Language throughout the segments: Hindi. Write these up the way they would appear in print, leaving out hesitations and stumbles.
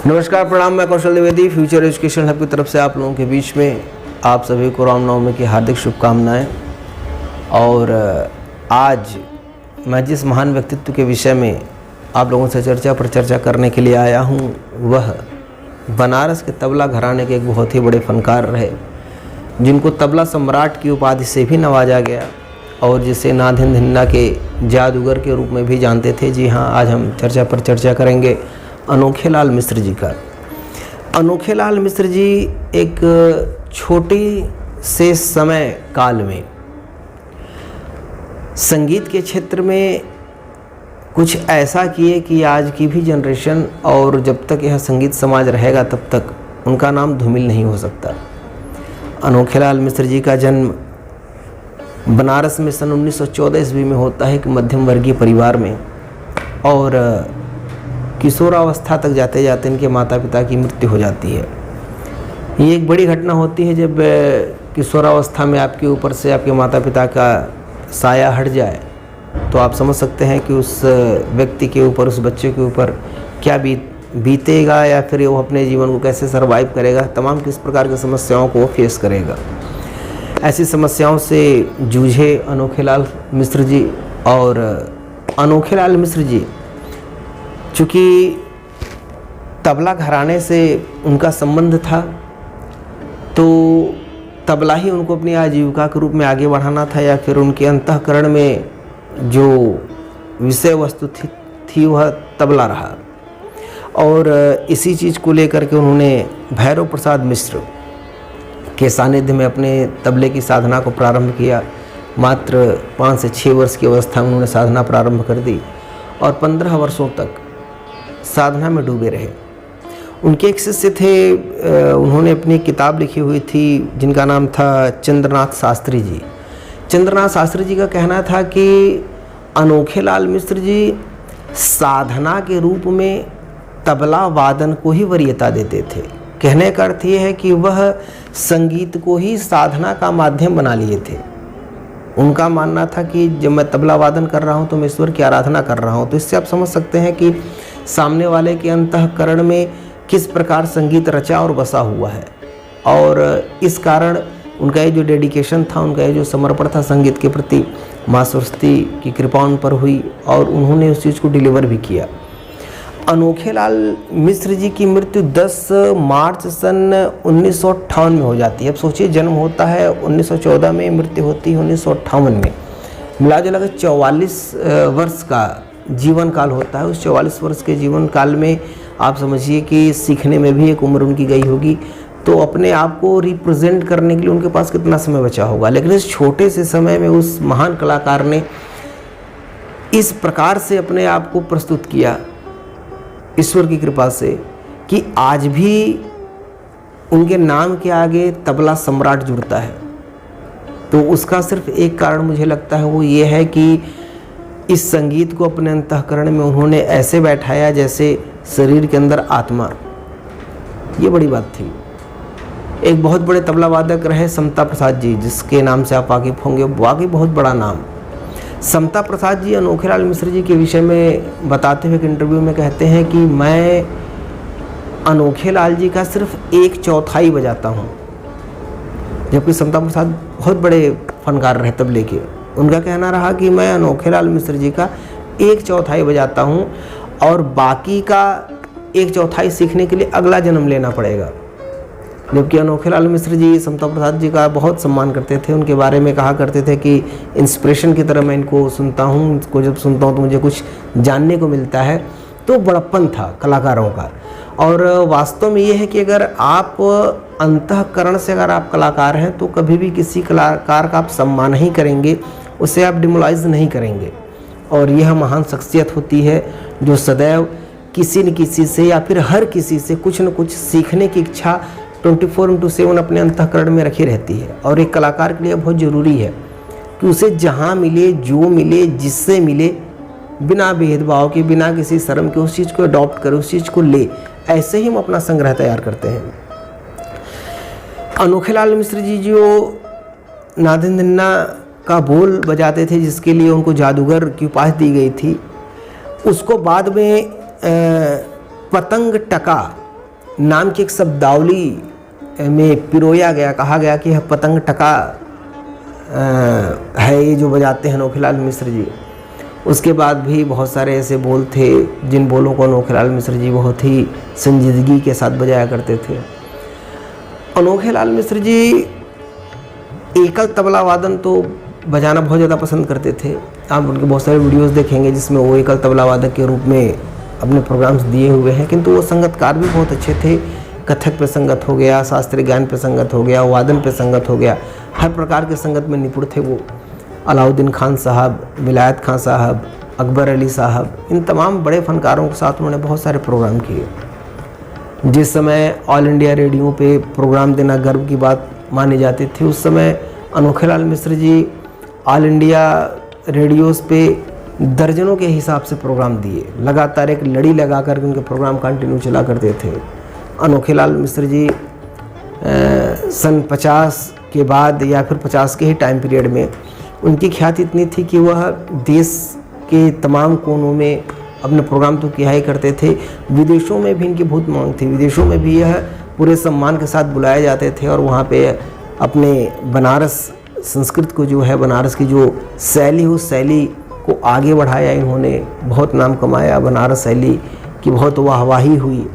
नमस्कार, प्रणाम। मैं कौशल द्विवेदी, फ्यूचर एजुकेशन हब की तरफ से आप लोगों के बीच में आप सभी को रामनवमी की हार्दिक शुभकामनाएं। और आज मैं जिस महान व्यक्तित्व के विषय में आप लोगों से चर्चा करने के लिए आया हूं, वह बनारस के तबला घराने के एक बहुत ही बड़े फनकार रहे, जिनको तबला सम्राट की उपाधि से भी नवाजा गया और जिसे नादिन धिन्ना के जादूगर के रूप में भी जानते थे। जी हाँ, आज हम चर्चा करेंगे अनोखेलाल मिश्र जी का। अनोखेलाल मिश्र जी एक छोटी से समय काल में संगीत के क्षेत्र में कुछ ऐसा किए कि आज की भी जनरेशन और जब तक यह संगीत समाज रहेगा तब तक उनका नाम धूमिल नहीं हो सकता। अनोखेलाल मिश्र जी का जन्म बनारस में सन 1914 ईस्वी में होता है कि मध्यम वर्गीय परिवार में, और किशोरावस्था तक जाते जाते इनके माता पिता की मृत्यु हो जाती है। ये एक बड़ी घटना होती है जब किशोरावस्था में आपके ऊपर से आपके माता पिता का साया हट जाए, तो आप समझ सकते हैं कि उस व्यक्ति के ऊपर, उस बच्चे के ऊपर क्या बीतेगा या फिर वो अपने जीवन को कैसे सर्वाइव करेगा, तमाम किस प्रकार की समस्याओं को फेस करेगा। ऐसी समस्याओं से जूझे अनोखेलाल मिश्र जी। और अनोखेलाल मिश्र जी चूँकि तबला घराने से उनका संबंध था, तो तबला ही उनको अपनी आजीविका के रूप में आगे बढ़ाना था, या फिर उनके अंतःकरण में जो विषय वस्तु थी वह तबला रहा। और इसी चीज़ को लेकर के उन्होंने भैरव प्रसाद मिश्र के सानिध्य में अपने तबले की साधना को प्रारंभ किया। मात्र 5 से 6 वर्ष की अवस्था में उन्होंने साधना प्रारंभ कर दी और 15 वर्षों तक साधना में डूबे रहे। उनके एक शिष्य थे, उन्होंने अपनी किताब लिखी हुई थी जिनका नाम था चंद्रनाथ शास्त्री जी। चंद्रनाथ शास्त्री जी का कहना था कि अनोखेलाल मिश्र जी साधना के रूप में तबला वादन को ही वरीयता देते थे। कहने का अर्थ ये है कि वह संगीत को ही साधना का माध्यम बना लिए थे। उनका मानना था कि जब मैं तबला वादन कर रहा हूँ तो मैं ईश्वर की आराधना कर रहा हूँ। तो इससे आप समझ सकते हैं कि सामने वाले के अंतःकरण में किस प्रकार संगीत रचा और बसा हुआ है। और इस कारण उनका ये जो डेडिकेशन था, उनका ये जो समर्पण था संगीत के प्रति, माँ सरस्वती की कृपा उन पर हुई और उन्होंने उस चीज़ को डिलीवर भी किया। अनोखेलाल मिश्र जी की मृत्यु 10 मार्च सन 1958 में हो जाती है। अब सोचिए, जन्म होता है 1914 में, मृत्यु होती है 1958 में। मिला जुला के 44 वर्ष का जीवन काल होता है। उस 44 वर्ष के जीवन काल में आप समझिए कि सीखने में भी एक उम्र उनकी गई होगी, तो अपने आप को रिप्रेजेंट करने के लिए उनके पास कितना समय बचा होगा। लेकिन इस छोटे से समय में उस महान कलाकार ने इस प्रकार से अपने आप को प्रस्तुत किया ईश्वर की कृपा से कि आज भी उनके नाम के आगे तबला सम्राट जुड़ता है। तो उसका सिर्फ एक कारण मुझे लगता है, वो ये है कि इस संगीत को अपने अंतःकरण में उन्होंने ऐसे बैठाया जैसे शरीर के अंदर आत्मा। ये बड़ी बात थी। एक बहुत बड़े तबला वादक रहे समता प्रसाद जी, जिसके नाम से आप वाकिफ होंगे, वाकई बहुत बड़ा नाम। समता प्रसाद जी अनोखेलाल मिश्र जी के विषय में बताते हुए एक इंटरव्यू में कहते हैं कि मैं अनोखेलाल जी का सिर्फ 1/4 बजाता हूँ, जबकि समता प्रसाद बहुत बड़े फनकार रहे तबले के। उनका कहना रहा कि मैं अनोखेलाल मिश्र जी का 1/4 बजाता हूँ और बाकी का 1/4 सीखने के लिए अगला जन्म लेना पड़ेगा। जबकि अनोखेलाल मिश्र जी समता प्रसाद जी का बहुत सम्मान करते थे, उनके बारे में कहा करते थे कि इंस्पिरेशन की तरह मैं इनको सुनता हूँ, इनको जब सुनता हूँ तो मुझे कुछ जानने को मिलता है। तो बड़प्पन था कलाकारों का। और वास्तव में ये है कि अगर आप अंतःकरण से अगर आप कलाकार हैं तो कभी भी किसी कलाकार का आप सम्मान नहीं करेंगे, उसे आप डिमोलाइज नहीं करेंगे। और यह महान शख्सियत होती है जो सदैव किसी न किसी से या फिर हर किसी से कुछ न कुछ सीखने की इच्छा 24/7 अपने अंतःकरण में रखी रहती है। और एक कलाकार के लिए बहुत ज़रूरी है कि उसे जहाँ मिले, जो मिले, जिससे मिले, बिना भेदभाव के, बिना किसी शर्म के उस चीज़ को अडॉप्ट करे, उस चीज़ को ले। ऐसे ही हम अपना संग्रह तैयार करते हैं। अनोखेलाल मिश्र जी जो नादिन धिन्ना का बोल बजाते थे, जिसके लिए उनको जादूगर की उपाधि दी गई थी, उसको बाद में पतंग टका नाम की एक शब्दावली में पिरोया गया, कहा गया कि यह पतंग टका है ये जो बजाते हैं अनोखेलाल मिश्र जी। उसके बाद भी बहुत सारे ऐसे बोल थे जिन बोलों को अनोखेलाल मिश्र जी बहुत ही संजीदगी के साथ बजाया करते थे। अनोखेलाल मिश्र जी एकल तबला वादन तो बजाना बहुत ज़्यादा पसंद करते थे। आप उनके बहुत सारे वीडियोस देखेंगे जिसमें वो एकल तबला वादक के रूप में अपने प्रोग्राम्स दिए हुए हैं, किंतु वो संगतकार भी बहुत अच्छे थे। कथक पे संगत हो गया, शास्त्रीय गायन पे संगत हो गया, वादन पे संगत हो गया, हर प्रकार के संगत में निपुण थे वो। अलाउद्दीन खान साहब, विलायत खान साहब, अकबर अली साहब, इन तमाम बड़े फनकारों के साथ उन्होंने बहुत सारे प्रोग्राम किए। जिस समय ऑल इंडिया रेडियो पे प्रोग्राम देना गर्व की बात मानी जाती थी, उस समय Anokhelal Mishra ji all India radios पे दर्जनों के हिसाब से प्रोग्राम दिए। लगातार एक लड़ी लगा कर उनके प्रोग्राम कंटिन्यू चला करते थे। अनोखेलाल मिश्र जी सन 50 के बाद या फिर 50 के ही टाइम पीरियड में उनकी ख्याति इतनी थी कि वह देश के तमाम कोनों में अपने प्रोग्राम तो किया ही करते थे। विदेशों में भी इनकी बहुत मांग थी, विदेशों में भी यह पूरे सम्मान के साथ बुलाए जाते थे और वहाँ पे अपने बनारस संस्कृत को जो है, बनारस की जो शैली, उस शैली को आगे बढ़ाया इन्होंने, बहुत नाम कमाया। बनारस शैली की बहुत वाहवाही हुई।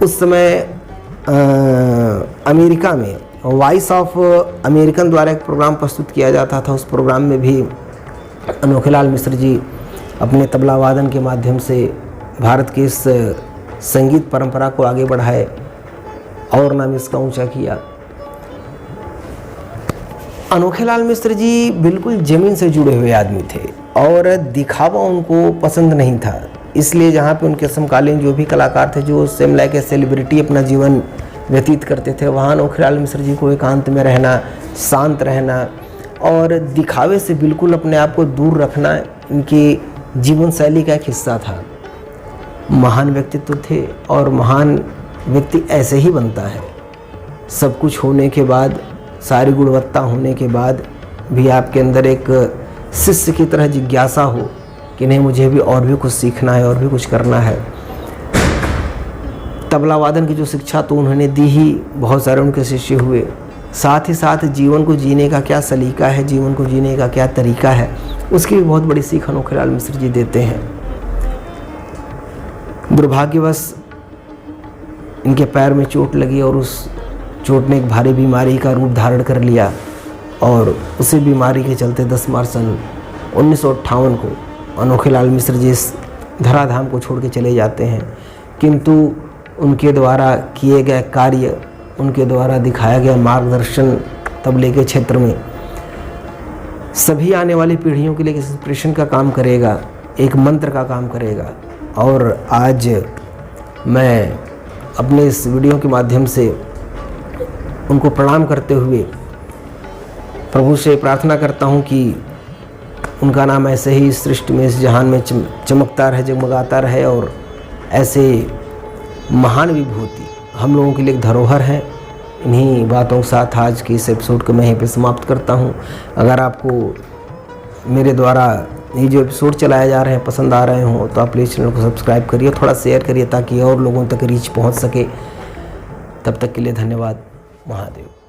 उस समय अमेरिका में वॉइस ऑफ अमेरिकन द्वारा एक प्रोग्राम प्रस्तुत किया जाता था। उस प्रोग्राम में भी अनोखेलाल मिश्र जी अपने तबला वादन के माध्यम से भारत की इस संगीत परंपरा को आगे बढ़ाए और नाम इसका ऊंचा किया। अनोखेलाल मिश्र जी बिल्कुल ज़मीन से जुड़े हुए आदमी थे और दिखावा उनको पसंद नहीं था। इसलिए जहाँ पे उनके समकालीन जो भी कलाकार थे, जो सेम लाइक ए सेलिब्रिटी अपना जीवन व्यतीत करते थे, वहाँ अनोखेलाल मिश्र जी को एकांत में रहना, शांत रहना और दिखावे से बिल्कुल अपने आप को दूर रखना इनकी जीवन शैली का एक हिस्सा था। महान व्यक्तित्व थे और महान व्यक्ति ऐसे ही बनता है। सब कुछ होने के बाद, सारी गुणवत्ता होने के बाद भी आपके अंदर एक शिष्य की तरह जिज्ञासा हो कि नहीं, मुझे भी और भी कुछ सीखना है और भी कुछ करना है। तबला वादन की जो शिक्षा तो उन्होंने दी ही, बहुत सारे उनके शिष्य हुए। साथ ही साथ जीवन को जीने का क्या सलीका है, जीवन को जीने का क्या तरीका है, उसकी भी बहुत बड़ी सीख अनोखेलाल मिश्र जी देते हैं। दुर्भाग्यवश इनके पैर में चोट लगी और उस चोट ने एक भारी बीमारी का रूप धारण कर लिया और उसी बीमारी के चलते 10 मार्च सन 1958 को अनोखेलाल मिश्र जी इस धराधाम को छोड़ के चले जाते हैं। किंतु उनके द्वारा किए गए कार्य, उनके द्वारा दिखाया गया मार्गदर्शन तबले के क्षेत्र में सभी आने वाली पीढ़ियों के लिए इंस्पिरेशन का काम करेगा, एक मंत्र का काम करेगा। और आज मैं अपने इस वीडियो के माध्यम से उनको प्रणाम करते हुए प्रभु से प्रार्थना करता हूँ कि उनका नाम ऐसे ही इस सृष्टि में, इस जहान में चमकता रहे, जगमगाता रहे और ऐसे महान विभूति हम लोगों के लिए एक धरोहर है। इन्हीं बातों के साथ आज की इस एपिसोड को मैं यहीं पे समाप्त करता हूँ। अगर आपको मेरे द्वारा ये जो एपिसोड चलाए जा रहे हैं पसंद आ रहे हों तो आप प्लीज़ चैनल को सब्सक्राइब करिए, थोड़ा शेयर करिए ताकि और लोगों तक रीच पहुँच सके। तब तक के लिए धन्यवाद। महादेव।